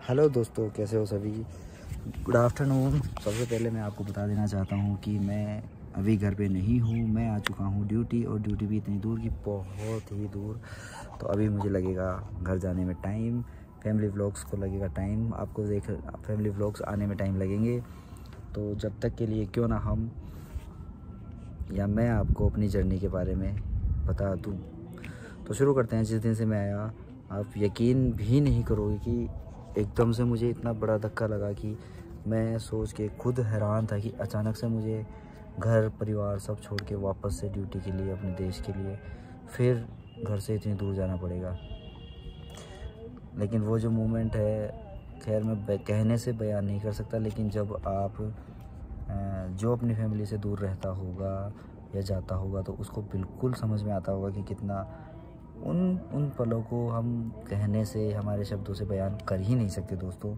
Hello दोस्तों, कैसे हो सभी। Good afternoon. सबसे पहले मैं आपको बता देना चाहता हूँ कि मैं अभी घर पे नहीं हूँ। मैं आ चुका हूँ ड्यूटी, और ड्यूटी भी इतनी दूर की, बहुत ही दूर। तो अभी मुझे लगेगा घर जाने में टाइम, फैमिली व्लॉग्स को लगेगा टाइम, आपको फैमिली व्लॉग्स आने में टाइम लगेंगे। तो जब तक के लिए क्यों ना हम या मैं आपको अपनी जर्नी के बारे में बता दूँ। तो शुरू करते हैं। जिस दिन से मैं आया, आप यकीन भी नहीं करोगे कि एकदम से मुझे इतना बड़ा धक्का लगा कि मैं सोच के खुद हैरान था कि अचानक से मुझे घर परिवार सब छोड़ के वापस से ड्यूटी के लिए, अपने देश के लिए फिर घर से इतनी दूर जाना पड़ेगा। लेकिन वो जो मोमेंट है, खैर मैं कहने से बयान नहीं कर सकता। लेकिन जब आप जो अपनी फैमिली से दूर रहता होगा या जाता होगा, तो उसको बिल्कुल समझ में आता होगा कि कितना उन पलों को हम कहने से, हमारे शब्दों से बयान कर ही नहीं सकते दोस्तों।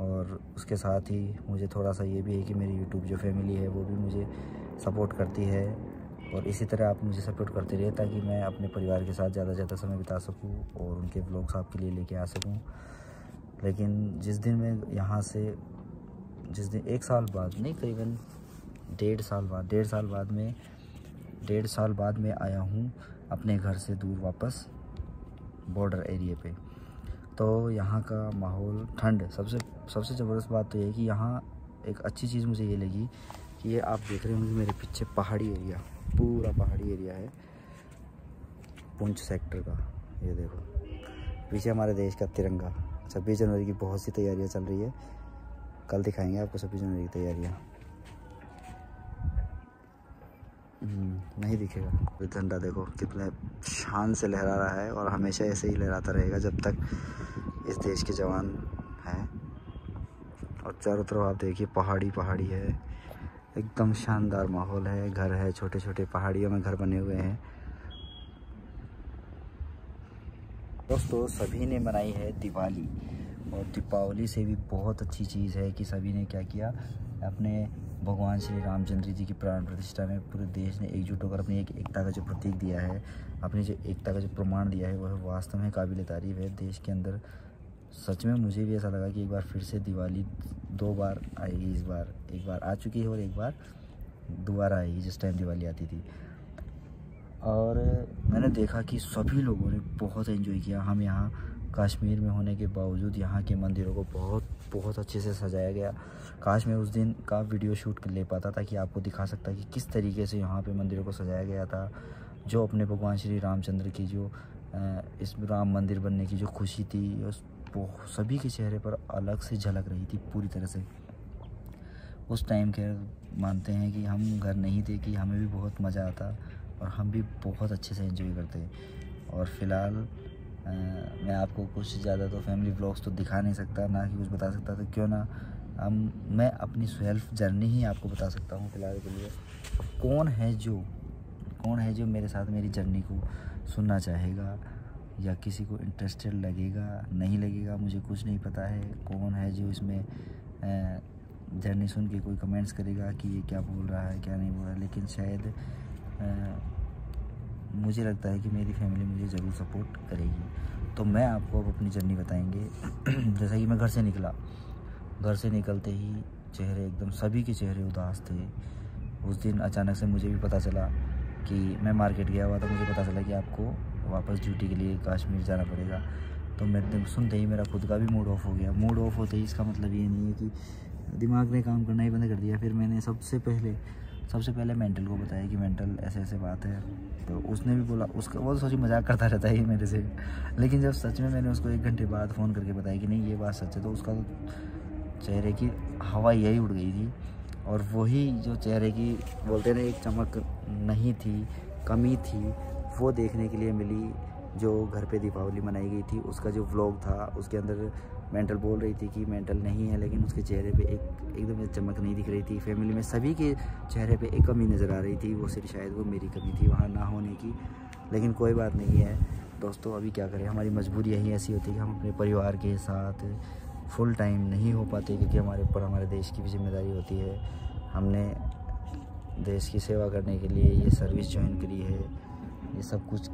और उसके साथ ही मुझे थोड़ा सा ये भी है कि मेरी यूट्यूब जो फैमिली है वो भी मुझे सपोर्ट करती है, और इसी तरह आप मुझे सपोर्ट करते रहिए ताकि मैं अपने परिवार के साथ ज़्यादा से ज़्यादा समय बिता सकूं और उनके व्लॉग्स आपके लिए लेके आ सकूं। लेकिन जिस दिन मैं यहाँ से, जिस दिन 1 साल बाद नहीं, करीबन 1.5 साल बाद मैं आया हूँ अपने घर से दूर वापस बॉर्डर एरिया पे। तो यहाँ का माहौल, ठंड, सबसे ज़बरदस्त बात तो ये है कि यहाँ एक अच्छी चीज़ मुझे ये लगी कि ये आप देख रहे होंगे मेरे पीछे पहाड़ी एरिया, पूरा पहाड़ी एरिया है पुंछ सेक्टर का। ये देखो पीछे हमारे देश का तिरंगा। 26 जनवरी की बहुत सी तैयारियाँ चल रही है, कल दिखाएंगे आपको 26 जनवरी की तैयारियाँ। नहीं दिखेगा। ये झंडा देखो कितने शान से लहरा रहा है, और हमेशा ऐसे ही लहराता रहेगा जब तक इस देश के जवान हैं। और चारों तरफ आप देखिए पहाड़ी है, एकदम शानदार माहौल है। घर है, छोटे छोटे पहाड़ियों में घर बने हुए हैं। दोस्तों सभी ने मनाई है दिवाली, और दीपावली से भी बहुत अच्छी चीज़ है कि सभी ने क्या किया, अपने भगवान श्री रामचंद्र जी की प्राण प्रतिष्ठा में पूरे देश ने एकजुट होकर अपनी एक एकता का जो प्रतीक दिया है, अपनी जो एकता का जो प्रमाण दिया है, वह वास्तव में काबिल तारीफ़ है देश के अंदर। सच में मुझे भी ऐसा लगा कि एक बार फिर से दिवाली 2 बार आएगी। इस बार एक बार आ चुकी है और एक बार दोबारा आएगी, जिस टाइम दिवाली आती थी। और मैंने देखा कि सभी लोगों ने बहुत एंजॉय किया। हम यहाँ कश्मीर में होने के बावजूद यहाँ के मंदिरों को बहुत अच्छे से सजाया गया। काश मैं उस दिन का वीडियो शूट कर ले पाता ताकि आपको दिखा सकता कि किस तरीके से यहाँ पे मंदिरों को सजाया गया था। जो अपने भगवान श्री रामचंद्र की जो इस राम मंदिर बनने की जो खुशी थी, उस सभी के चेहरे पर अलग से झलक रही थी पूरी तरह से। उस टाइम के मानते हैं कि हम घर नहीं थे कि हमें भी बहुत मज़ा आता, और हम भी बहुत अच्छे से एंजॉय करते। और फ़िलहाल मैं आपको कुछ ज़्यादा तो फैमिली व्लॉग्स तो दिखा नहीं सकता, ना कि कुछ बता सकता, तो क्यों ना मैं अपनी सेल्फ जर्नी ही आपको बता सकता हूँ फ़िलहाल के लिए। कौन है जो मेरे साथ मेरी जर्नी को सुनना चाहेगा, या किसी को इंटरेस्टेड लगेगा नहीं लगेगा मुझे कुछ नहीं पता है। कौन है जो इसमें जर्नी सुन के कोई कमेंट्स करेगा कि ये क्या बोल रहा है, क्या नहीं बोल रहा है। लेकिन शायद मुझे लगता है कि मेरी फैमिली मुझे ज़रूर सपोर्ट करेगी। तो मैं आपको अब अपनी जर्नी बताएंगे। जैसा कि मैं घर से निकला, घर से निकलते ही चेहरे एकदम, सभी के चेहरे उदास थे। उस दिन अचानक से मुझे भी पता चला कि मैं मार्केट गया हुआ था, मुझे पता चला कि आपको वापस ड्यूटी के लिए कश्मीर जाना पड़ेगा। तो मैं सुनते ही मेरा खुद का भी मूड ऑफ हो गया। मूड ऑफ होते ही इसका मतलब ये नहीं है कि दिमाग ने काम करना ही बंद कर दिया। फिर मैंने सबसे पहले मेंटल को बताया कि मेंटल ऐसे बात है। तो उसने भी बोला, उसका वो सोची मजाक करता रहता है मेरे से। लेकिन जब सच में मैंने उसको 1 घंटे बाद फ़ोन करके बताया कि नहीं ये बात सच है, तो उसका तो चेहरे की हवा यही उड़ गई थी। और वही जो चेहरे की बोलते ना, एक चमक नहीं थी, कमी थी, वो देखने के लिए मिली। जो घर पे दीपावली मनाई गई थी उसका जो व्लॉग था, उसके अंदर मेंटल बोल रही थी कि मेंटल नहीं है, लेकिन उसके चेहरे पे एकदम चमक नहीं दिख रही थी। फैमिली में सभी के चेहरे पे एक कमी नज़र आ रही थी। वो सिर्फ शायद वो मेरी कमी थी वहाँ ना होने की। लेकिन कोई बात नहीं है दोस्तों, अभी क्या करें, हमारी मजबूरी यही ऐसी होती है कि हम अपने परिवार के साथ फुल टाइम नहीं हो पाते, क्योंकि हमारे ऊपर हमारे देश की भी जिम्मेदारी होती है। हमने देश की सेवा करने के लिए ये सर्विस ज्वाइन करी है, ये सब कुछ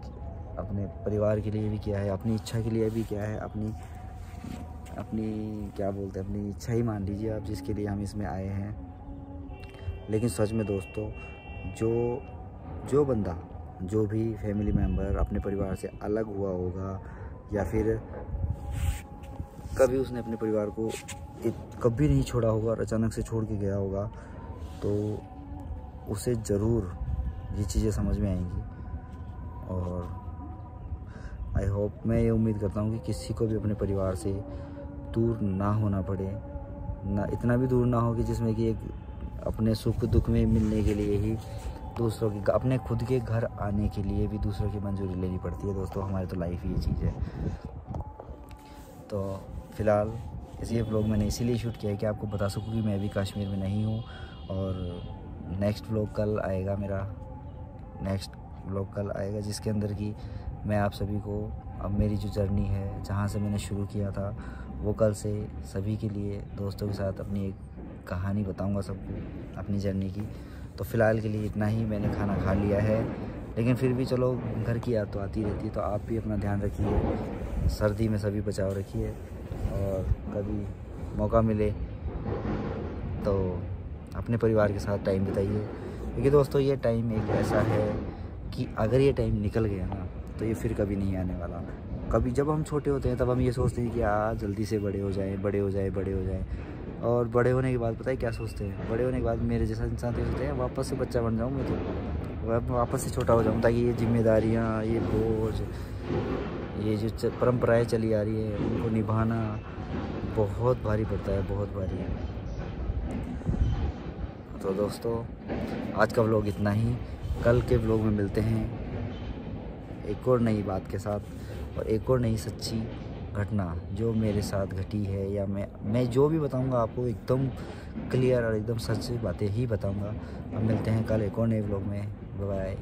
अपने परिवार के लिए भी किया है, अपनी इच्छा के लिए भी किया है, अपनी अपनी क्या बोलते हैं, अपनी इच्छा ही मान लीजिए आप, जिसके लिए हम इसमें आए हैं। लेकिन सच में दोस्तों, जो बंदा, जो भी फैमिली मेम्बर अपने परिवार से अलग हुआ होगा, या फिर कभी उसने अपने परिवार को कभी नहीं छोड़ा होगा और अचानक से छोड़ के गया होगा, तो उसे ज़रूर ये चीज़ें समझ में आएंगी। और आई होप, मैं ये उम्मीद करता हूँ कि किसी को भी अपने परिवार से दूर ना होना पड़े, ना इतना भी दूर ना हो कि जिसमें कि एक अपने सुख दुख में मिलने के लिए ही दूसरों की, अपने खुद के घर आने के लिए भी दूसरों की मंजूरी लेनी पड़ती है। दोस्तों, हमारी तो लाइफ ही ये चीज़ है। तो फ़िलहाल इसी व्लॉग मैंने इसीलिए शूट किया है कि आपको बता सकूँ कि मैं भी कश्मीर में नहीं हूँ। और नेक्स्ट व्लॉग कल आएगा, जिसके अंदर कि मैं आप सभी को अब मेरी जो जर्नी है, जहाँ से मैंने शुरू किया था, वो कल से सभी के लिए दोस्तों के साथ अपनी एक कहानी बताऊंगा सबको अपनी जर्नी की। तो फ़िलहाल के लिए इतना ही। मैंने खाना खा लिया है, लेकिन फिर भी चलो, घर की याद तो आती रहती है। तो आप भी अपना ध्यान रखिए, सर्दी में सभी बचाव रखिए, और कभी मौका मिले तो अपने परिवार के साथ टाइम बिताइए। क्योंकि दोस्तों, ये टाइम एक ऐसा है कि अगर ये टाइम निकल गया ना, तो ये फिर कभी नहीं आने वाला। कभी जब हम छोटे होते हैं तब हम ये सोचते हैं कि जल्दी से बड़े हो जाएं। और बड़े होने के बाद पता है क्या सोचते हैं? बड़े होने के बाद मेरे जैसा इंसान तो सोचते हैं वापस से बच्चा बन जाऊँ, मैं तो वापस से छोटा हो जाऊँ, ताकि ये जिम्मेदारियाँ, ये बोझ, ये जो परंपराएं चली आ रही है, उनको निभाना बहुत भारी पड़ता है, बहुत भारी है। तो दोस्तों, आज का व्लॉग इतना ही। कल के व्लॉग में मिलते हैं एक और नई बात के साथ, और एक और नई सच्ची घटना जो मेरे साथ घटी है, या मैं जो भी बताऊंगा आपको एकदम क्लियर और एकदम सच्ची बातें ही बताऊंगा। अब मिलते हैं कल एक और नए व्लॉग में। Bye bye.